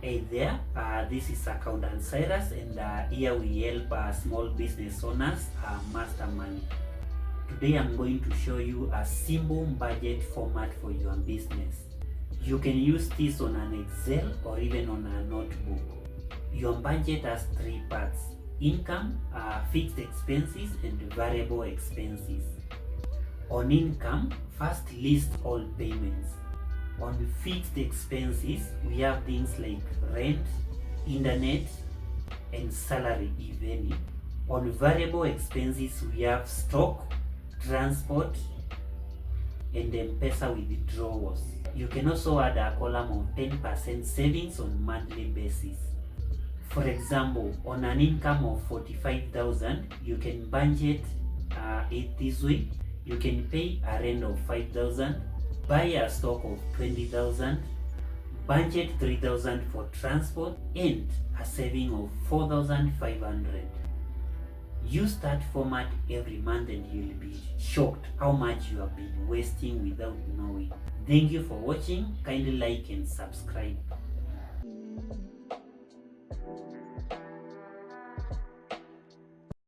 Hey there, this is Accountant Cyrus, and here we help small business owners master money. Today I'm going to show you a simple budget format for your business. You can use this on an Excel or even on a notebook. Your budget has three parts: income, fixed expenses, and variable expenses. On income, first list all payments. On fixed expenses, we have things like rent, internet, and salary if any. On variable expenses, we have stock, transport, and M-Pesa withdrawals. You can also add a column of 10% savings on monthly basis. For example, on an income of 45,000, you can budget it this way. You can pay a rent of 5,000, buy a stock of 20,000, budget 3,000 for transport, and a saving of 4,500. Use that format every month and you'll be shocked how much you have been wasting without knowing. Thank you for watching. Kindly like and subscribe.